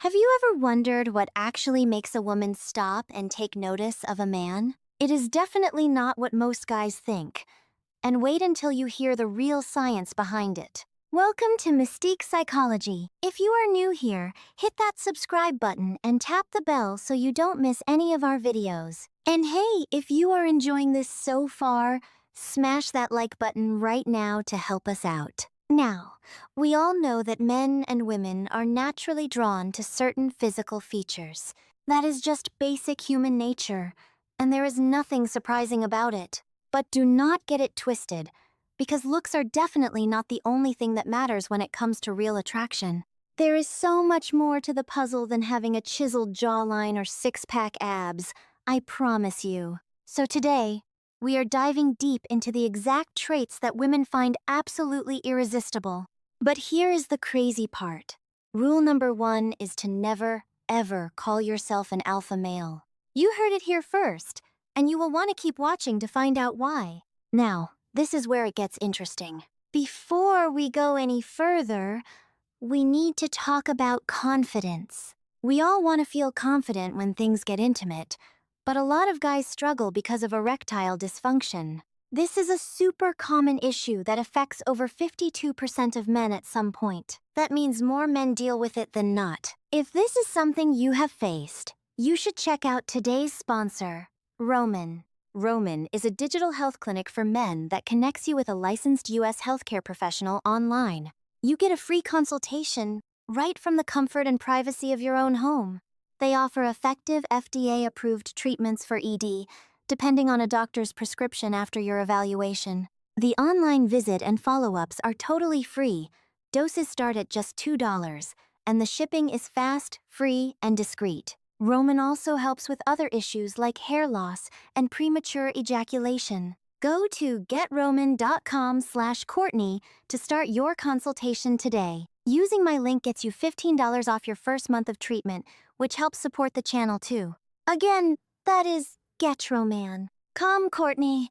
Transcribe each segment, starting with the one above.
Have you ever wondered what actually makes a woman stop and take notice of a man? It is definitely not what most guys think. And wait until you hear the real science behind it. Welcome to Mystique Psychology. If you are new here, hit that subscribe button and tap the bell so you don't miss any of our videos. And hey, if you are enjoying this so far, smash that like button right now to help us out. Now, we all know that men and women are naturally drawn to certain physical features. That is just basic human nature, and there is nothing surprising about it. But do not get it twisted, because looks are definitely not the only thing that matters when it comes to real attraction. There is so much more to the puzzle than having a chiseled jawline or six-pack abs, I promise you. So today, we are diving deep into the exact traits that women find absolutely irresistible. But here is the crazy part. Rule number 1 is to never, ever call yourself an alpha male. You heard it here first, and you will want to keep watching to find out why. Now, this is where it gets interesting. Before we go any further, we need to talk about confidence. We all want to feel confident when things get intimate, but a lot of guys struggle because of erectile dysfunction. This is a super common issue that affects over 52% of men at some point. That means more men deal with it than not. If this is something you have faced, you should check out today's sponsor, Roman. Roman is a digital health clinic for men that connects you with a licensed U.S. healthcare professional online. You get a free consultation right from the comfort and privacy of your own home. They offer effective FDA-approved treatments for ED, depending on a doctor's prescription after your evaluation. The online visit and follow-ups are totally free. Doses start at just $2, and the shipping is fast, free, and discreet. Roman also helps with other issues like hair loss and premature ejaculation. Go to getroman.com/Courtney to start your consultation today. Using my link gets you $15 off your first month of treatment, which helps support the channel too. Again, that is GetRoman. Come, Courtney.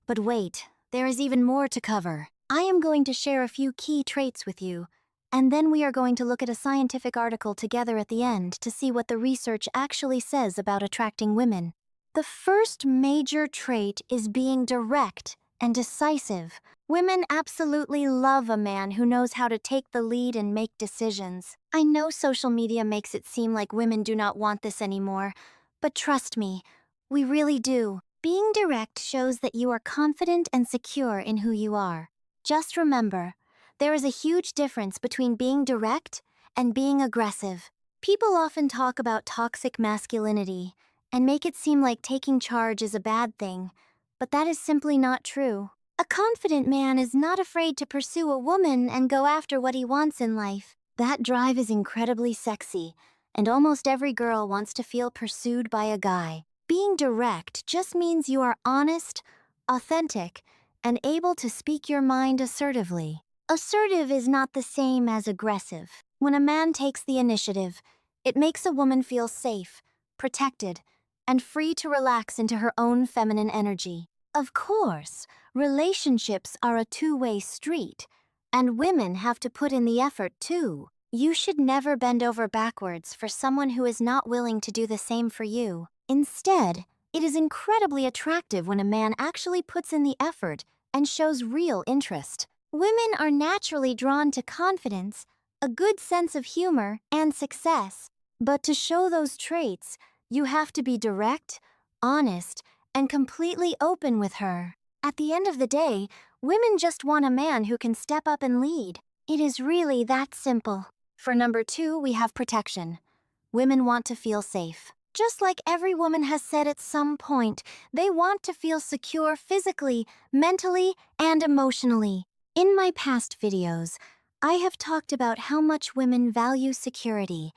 But wait, there is even more to cover. I am going to share a few key traits with you, and then we are going to look at a scientific article together at the end to see what the research actually says about attracting women. The first major trait is being direct and decisive. Women absolutely love a man who knows how to take the lead and make decisions. I know social media makes it seem like women do not want this anymore, but trust me, we really do. Being direct shows that you are confident and secure in who you are. Just remember, there is a huge difference between being direct and being aggressive. People often talk about toxic masculinity and make it seem like taking charge is a bad thing, but that is simply not true. A confident man is not afraid to pursue a woman and go after what he wants in life. That drive is incredibly sexy, and almost every girl wants to feel pursued by a guy. Being direct just means you are honest, authentic, and able to speak your mind assertively. Assertive is not the same as aggressive. When a man takes the initiative, it makes a woman feel safe, protected, and free to relax into her own feminine energy. Of course, relationships are a two-way street, and women have to put in the effort too. You should never bend over backwards for someone who is not willing to do the same for you. Instead, it is incredibly attractive when a man actually puts in the effort and shows real interest. Women are naturally drawn to confidence, a good sense of humor, and success. But to show those traits, you have to be direct, honest, and completely open with her. At the end of the day, women just want a man who can step up and lead. It is really that simple. For number 2, we have protection. Women want to feel safe. Just like every woman has said at some point, they want to feel secure physically, mentally, and emotionally. In my past videos, I have talked about how much women value security,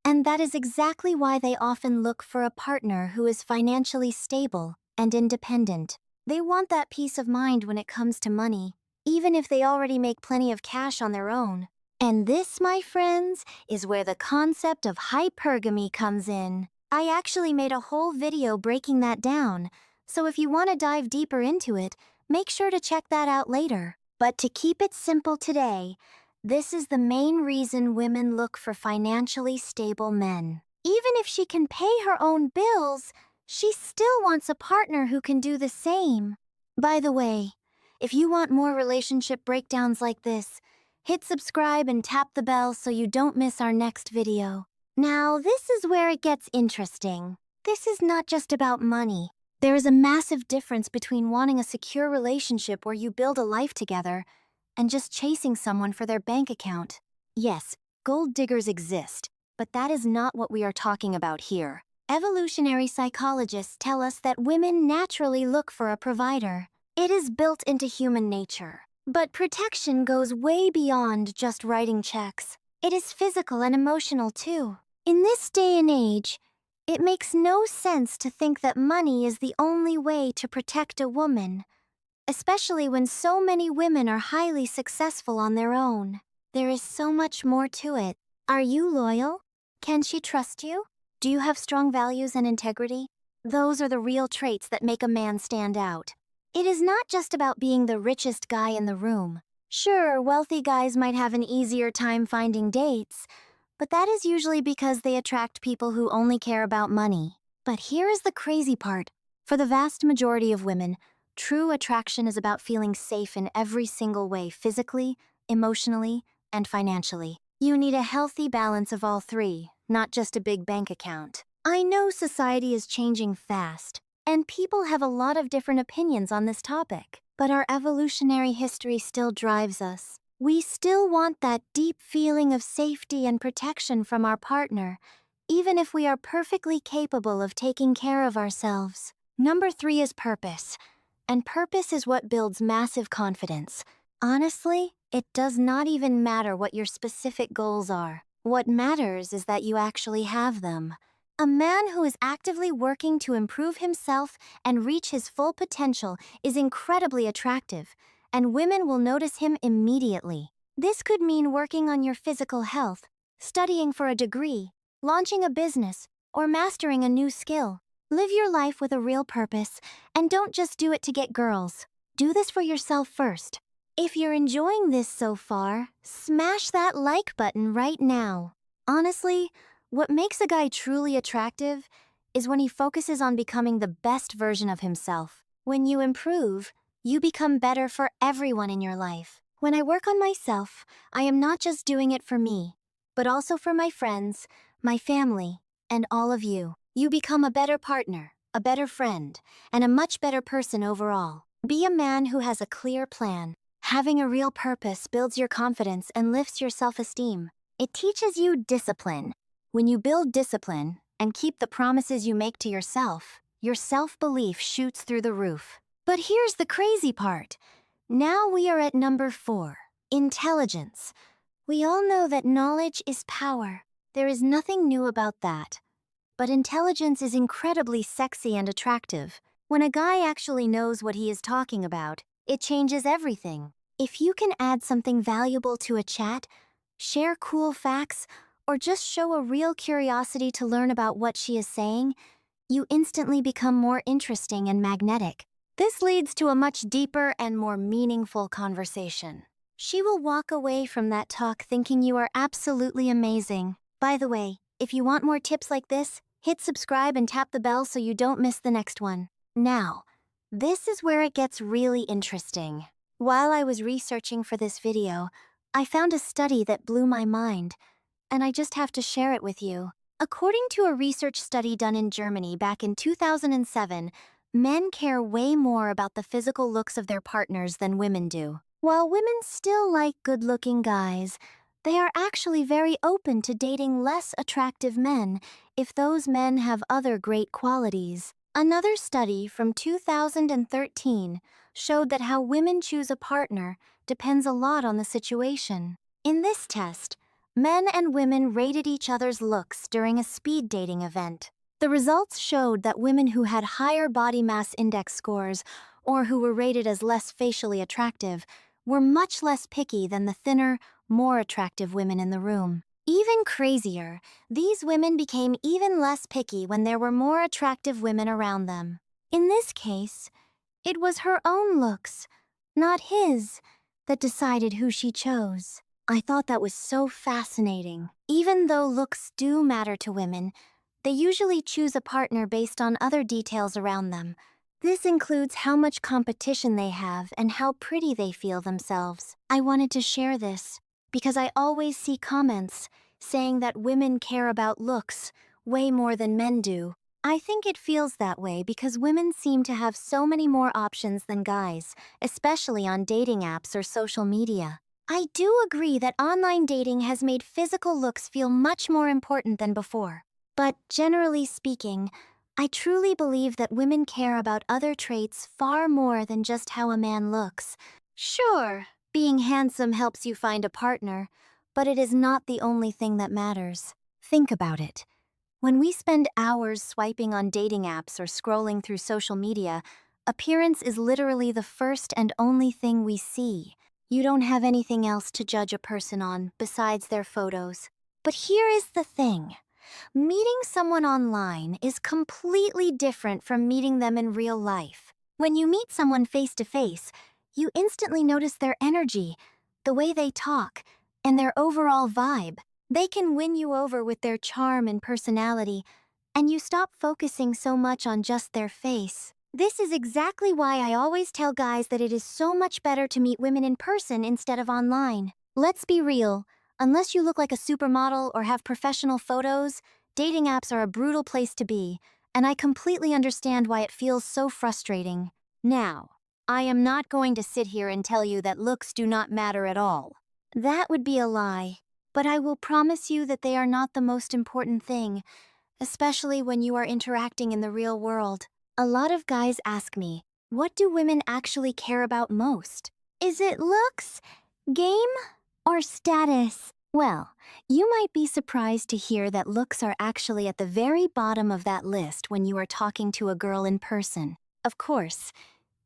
and that is exactly why they often look for a partner who is financially stable and independent. They want that peace of mind when it comes to money, even if they already make plenty of cash on their own. And this, my friends, is where the concept of hypergamy comes in. I actually made a whole video breaking that down, so if you want to dive deeper into it, make sure to check that out later. But to keep it simple today, This is the main reason women look for financially stable men. Even if she can pay her own bills, she still wants a partner who can do the same. By the way, if you want more relationship breakdowns like this, hit subscribe and tap the bell so you don't miss our next video. Now, this is where it gets interesting. This is not just about money. There is a massive difference between wanting a secure relationship where you build a life together and just chasing someone for their bank account. Yes, gold diggers exist, but that is not what we are talking about here. Evolutionary psychologists tell us that women naturally look for a provider. It is built into human nature. But protection goes way beyond just writing checks. It is physical and emotional too. In this day and age, it makes no sense to think that money is the only way to protect a woman, especially when so many women are highly successful on their own. There is so much more to it. Are you loyal? Can she trust you? Do you have strong values and integrity? Those are the real traits that make a man stand out. It is not just about being the richest guy in the room. Sure, wealthy guys might have an easier time finding dates, but that is usually because they attract people who only care about money. But here is the crazy part. For the vast majority of women, true attraction is about feeling safe in every single way, physically, emotionally, and financially. You need a healthy balance of all three, not just a big bank account. I know society is changing fast, and people have a lot of different opinions on this topic, but our evolutionary history still drives us. We still want that deep feeling of safety and protection from our partner, even if we are perfectly capable of taking care of ourselves. Number 3 is purpose, and purpose is what builds massive confidence. Honestly, it does not even matter what your specific goals are. What matters is that you actually have them. A man who is actively working to improve himself and reach his full potential is incredibly attractive, and women will notice him immediately. This could mean working on your physical health, studying for a degree, launching a business, or mastering a new skill. Live your life with a real purpose, and don't just do it to get girls. Do this for yourself first. If you're enjoying this so far, smash that like button right now. Honestly, what makes a guy truly attractive is when he focuses on becoming the best version of himself. When you improve, you become better for everyone in your life. When I work on myself, I am not just doing it for me, but also for my friends, my family, and all of you. You become a better partner, a better friend, and a much better person overall. Be a man who has a clear plan. Having a real purpose builds your confidence and lifts your self-esteem. It teaches you discipline. When you build discipline and keep the promises you make to yourself, your self-belief shoots through the roof. But here's the crazy part. Now we are at number 4, intelligence. We all know that knowledge is power. There is nothing new about that. But intelligence is incredibly sexy and attractive. When a guy actually knows what he is talking about, it changes everything. If you can add something valuable to a chat, share cool facts, or just show a real curiosity to learn about what she is saying, you instantly become more interesting and magnetic. This leads to a much deeper and more meaningful conversation. She will walk away from that talk thinking you are absolutely amazing. By the way, if you want more tips like this, hit subscribe and tap the bell so you don't miss the next one. Now, this is where it gets really interesting. While I was researching for this video, I found a study that blew my mind, and I just have to share it with you. According to a research study done in Germany back in 2007, men care way more about the physical looks of their partners than women do. While women still like good-looking guys, they are actually very open to dating less attractive men if those men have other great qualities. Another study from 2013 showed that how women choose a partner depends a lot on the situation. In this test, men and women rated each other's looks during a speed dating event. The results showed that women who had higher body mass index scores or who were rated as less facially attractive were much less picky than the thinner, more attractive women in the room. Even crazier, these women became even less picky when there were more attractive women around them. In this case, it was her own looks, not his, that decided who she chose. I thought that was so fascinating. Even though looks do matter to women, they usually choose a partner based on other details around them. This includes how much competition they have and how pretty they feel themselves. I wanted to share this because I always see comments saying that women care about looks way more than men do. I think it feels that way because women seem to have so many more options than guys, especially on dating apps or social media. I do agree that online dating has made physical looks feel much more important than before. But generally speaking, I truly believe that women care about other traits far more than just how a man looks. Sure, being handsome helps you find a partner, but it is not the only thing that matters. Think about it. When we spend hours swiping on dating apps or scrolling through social media, appearance is literally the first and only thing we see. You don't have anything else to judge a person on besides their photos. But here is the thing. Meeting someone online is completely different from meeting them in real life. When you meet someone face to face, you instantly notice their energy, the way they talk, and their overall vibe. They can win you over with their charm and personality, and you stop focusing so much on just their face. This is exactly why I always tell guys that it is so much better to meet women in person instead of online. Let's be real, unless you look like a supermodel or have professional photos, dating apps are a brutal place to be, and I completely understand why it feels so frustrating. Now, I am not going to sit here and tell you that looks do not matter at all. That would be a lie, but I will promise you that they are not the most important thing, especially when you are interacting in the real world. A lot of guys ask me, what do women actually care about most? Is it looks, game, or status? Well, you might be surprised to hear that looks are actually at the very bottom of that list when you are talking to a girl in person. Of course,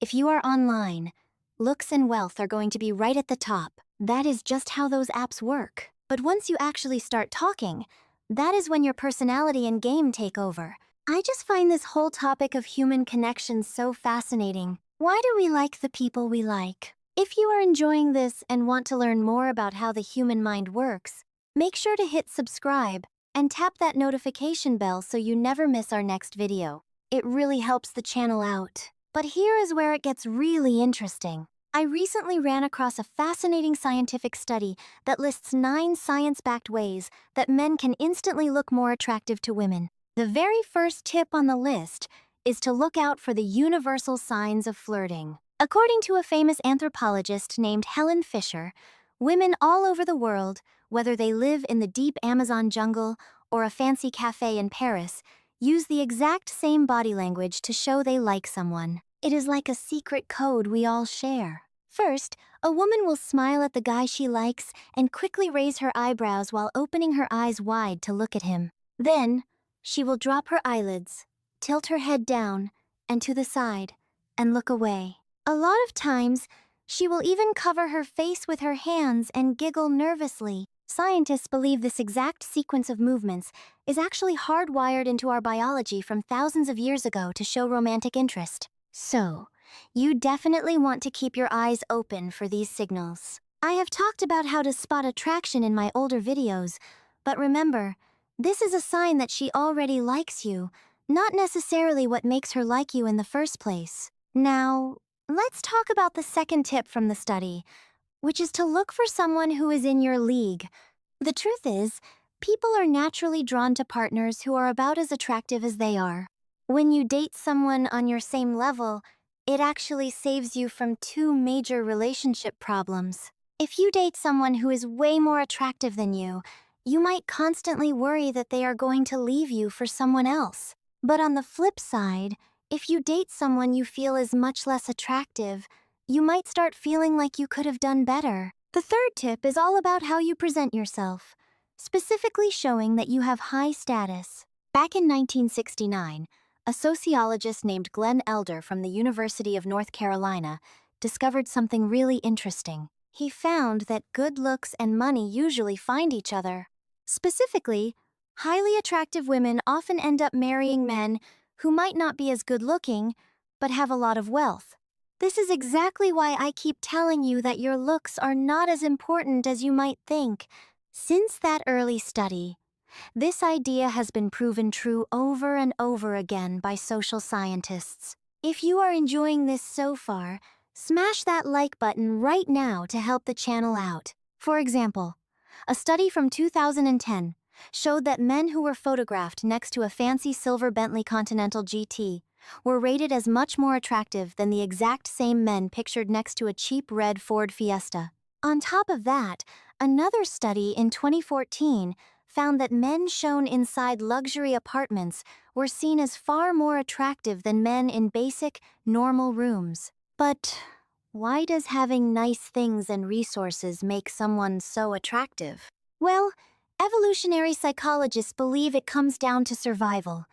if you are online, looks and wealth are going to be right at the top. That is just how those apps work. But once you actually start talking, that is when your personality and game take over. I just find this whole topic of human connection so fascinating. Why do we like the people we like? If you are enjoying this and want to learn more about how the human mind works, make sure to hit subscribe and tap that notification bell so you never miss our next video. It really helps the channel out. But here is where it gets really interesting. I recently ran across a fascinating scientific study that lists 9 science-backed ways that men can instantly look more attractive to women. The very first tip on the list is to look out for the universal signs of flirting. According to a famous anthropologist named Helen Fisher, women all over the world, whether they live in the deep Amazon jungle or a fancy cafe in Paris, use the exact same body language to show they like someone. It is like a secret code we all share. First, a woman will smile at the guy she likes and quickly raise her eyebrows while opening her eyes wide to look at him. Then, she will drop her eyelids, tilt her head down and to the side, and look away. A lot of times, she will even cover her face with her hands and giggle nervously. Scientists believe this exact sequence of movements is actually hardwired into our biology from thousands of years ago to show romantic interest. So, you definitely want to keep your eyes open for these signals. I have talked about how to spot attraction in my older videos, but remember, this is a sign that she already likes you, not necessarily what makes her like you in the first place. Now, let's talk about the second tip from the study, which is to look for someone who is in your league. The truth is, people are naturally drawn to partners who are about as attractive as they are. When you date someone on your same level, it actually saves you from 2 major relationship problems. If you date someone who is way more attractive than you might constantly worry that they are going to leave you for someone else. But on the flip side, if you date someone you feel is much less attractive, you might start feeling like you could have done better. The third tip is all about how you present yourself, specifically showing that you have high status. Back in 1969, a sociologist named Glenn Elder from the University of North Carolina discovered something really interesting. He found that good looks and money usually find each other. Specifically, highly attractive women often end up marrying men who might not be as good looking, but have a lot of wealth. This is exactly why I keep telling you that your looks are not as important as you might think. Since that early study, this idea has been proven true over and over again by social scientists. If you are enjoying this so far, smash that like button right now to help the channel out. For example, a study from 2010 showed that men who were photographed next to a fancy silver Bentley Continental GT were rated as much more attractive than the exact same men pictured next to a cheap red Ford Fiesta. On top of that, another study in 2014 found that men shown inside luxury apartments were seen as far more attractive than men in basic, normal rooms. But why does having nice things and resources make someone so attractive? Well, evolutionary psychologists believe it comes down to survival,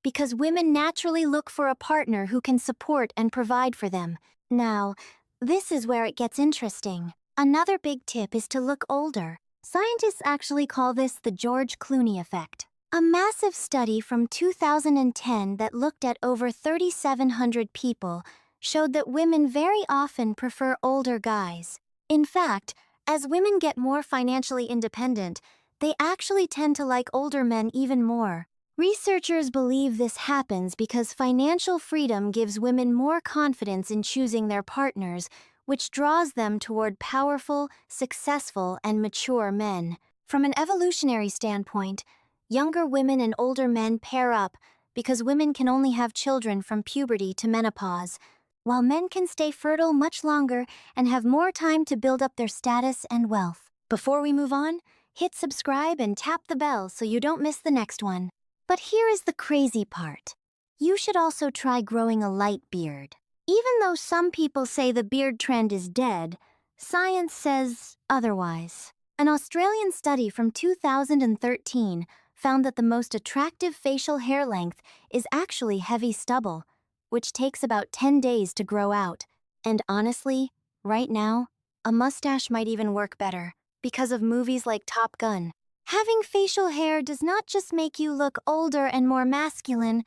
because women naturally look for a partner who can support and provide for them. Now, this is where it gets interesting. Another big tip is to look older. Scientists actually call this the George Clooney effect. A massive study from 2010 that looked at over 3,700 people showed that women very often prefer older guys. In fact, as women get more financially independent, they actually tend to like older men even more. Researchers believe this happens because financial freedom gives women more confidence in choosing their partners, which draws them toward powerful, successful, and mature men. From an evolutionary standpoint, younger women and older men pair up because women can only have children from puberty to menopause, while men can stay fertile much longer and have more time to build up their status and wealth. Before we move on, hit subscribe and tap the bell so you don't miss the next one. But here is the crazy part. You should also try growing a light beard. Even though some people say the beard trend is dead, science says otherwise. An Australian study from 2013 found that the most attractive facial hair length is actually heavy stubble, which takes about 10 days to grow out. And honestly, right now, a mustache might even work better because of movies like Top Gun. Having facial hair does not just make you look older and more masculine,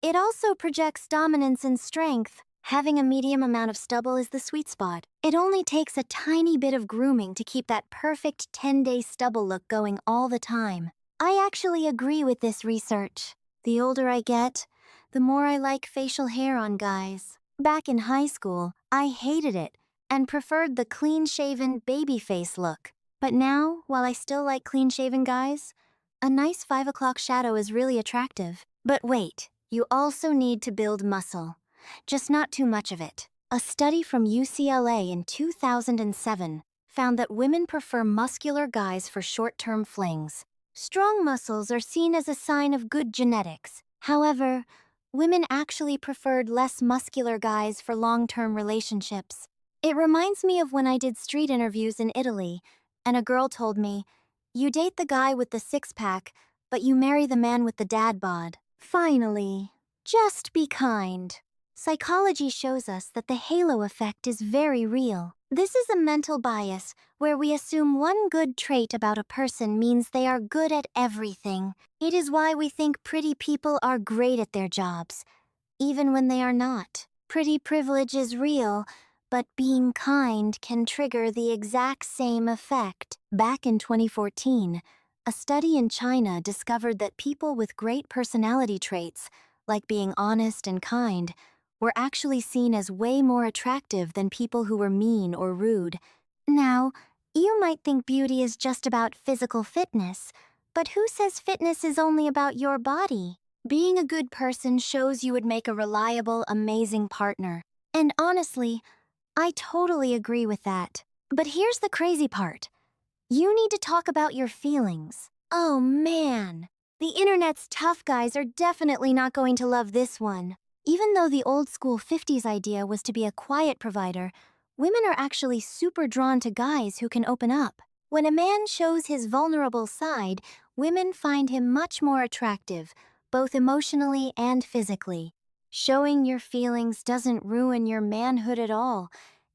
it also projects dominance and strength. Having a medium amount of stubble is the sweet spot. It only takes a tiny bit of grooming to keep that perfect 10-day stubble look going all the time. I actually agree with this research. The older I get, the more I like facial hair on guys. Back in high school, I hated it and preferred the clean-shaven baby face look. But now, while I still like clean-shaven guys, a nice 5 o'clock shadow is really attractive. But wait, you also need to build muscle. Just not too much of it. A study from UCLA in 2007 found that women prefer muscular guys for short-term flings. Strong muscles are seen as a sign of good genetics. However, women actually preferred less muscular guys for long-term relationships. It reminds me of when I did street interviews in Italy, and a girl told me, "You date the guy with the six-pack, but you marry the man with the dad bod." Finally, just be kind. Psychology shows us that the halo effect is very real. This is a mental bias where we assume one good trait about a person means they are good at everything. It is why we think pretty people are great at their jobs, even when they are not. Pretty privilege is real, but being kind can trigger the exact same effect. Back in 2014, a study in China discovered that people with great personality traits, like being honest and kind, were actually seen as way more attractive than people who were mean or rude. Now, you might think beauty is just about physical fitness, but who says fitness is only about your body? Being a good person shows you would make a reliable, amazing partner. And honestly, I totally agree with that. But here's the crazy part. You need to talk about your feelings. Oh man, the internet's tough guys are definitely not going to love this one. Even though the old school 50s idea was to be a quiet provider, women are actually super drawn to guys who can open up. When a man shows his vulnerable side, women find him much more attractive, both emotionally and physically. Showing your feelings doesn't ruin your manhood at all.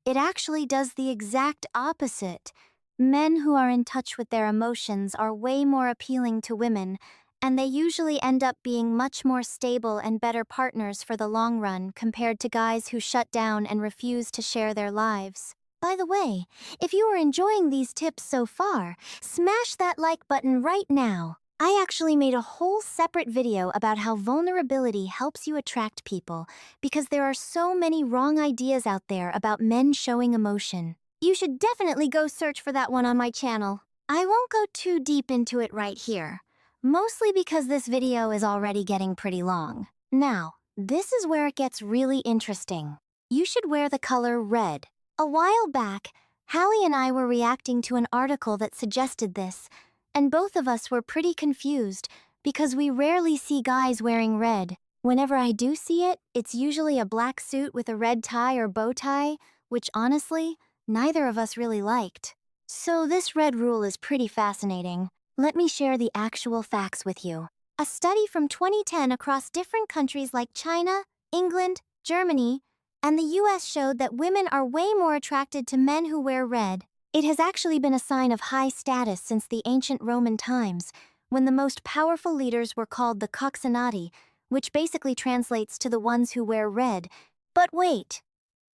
It actually does the exact opposite. Men who are in touch with their emotions are way more appealing to women, and they usually end up being much more stable and better partners for the long run compared to guys who shut down and refuse to share their lives. By the way, if you are enjoying these tips so far, smash that like button right now. I actually made a whole separate video about how vulnerability helps you attract people because there are so many wrong ideas out there about men showing emotion. You should definitely go search for that one on my channel. I won't go too deep into it right here, mostly because this video is already getting pretty long. Now, this is where it gets really interesting. You should wear the color red. A while back, Hallie and I were reacting to an article that suggested this, and both of us were pretty confused because we rarely see guys wearing red. Whenever I do see it, it's usually a black suit with a red tie or bow tie, which honestly, neither of us really liked. So this red rule is pretty fascinating. Let me share the actual facts with you. A study from 2010 across different countries like China, England, Germany, and the US showed that women are way more attracted to men who wear red. It has actually been a sign of high status since the ancient Roman times, when the most powerful leaders were called the coxinati, which basically translates to the ones who wear red. But wait!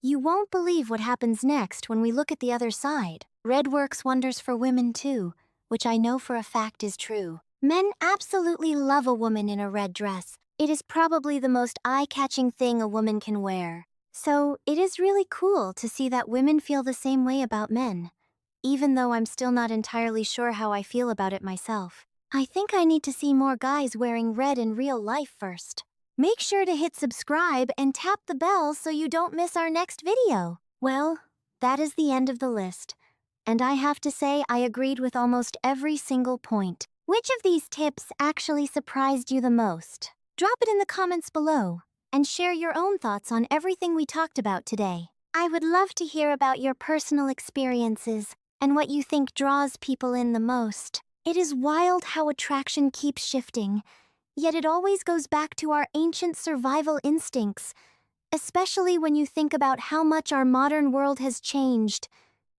You won't believe what happens next when we look at the other side. Red works wonders for women too, which I know for a fact is true. Men absolutely love a woman in a red dress. It is probably the most eye-catching thing a woman can wear. So it is really cool to see that women feel the same way about men, even though I'm still not entirely sure how I feel about it myself. I think I need to see more guys wearing red in real life first. Make sure to hit subscribe and tap the bell so you don't miss our next video. Well, that is the end of the list. And I have to say I agreed with almost every single point. Which of these tips actually surprised you the most? Drop it in the comments below and share your own thoughts on everything we talked about today. I would love to hear about your personal experiences and what you think draws people in the most. It is wild how attraction keeps shifting, yet it always goes back to our ancient survival instincts, especially when you think about how much our modern world has changed.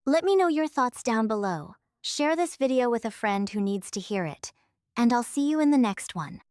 Let me know your thoughts down below. Share this video with a friend who needs to hear it, and I'll see you in the next one.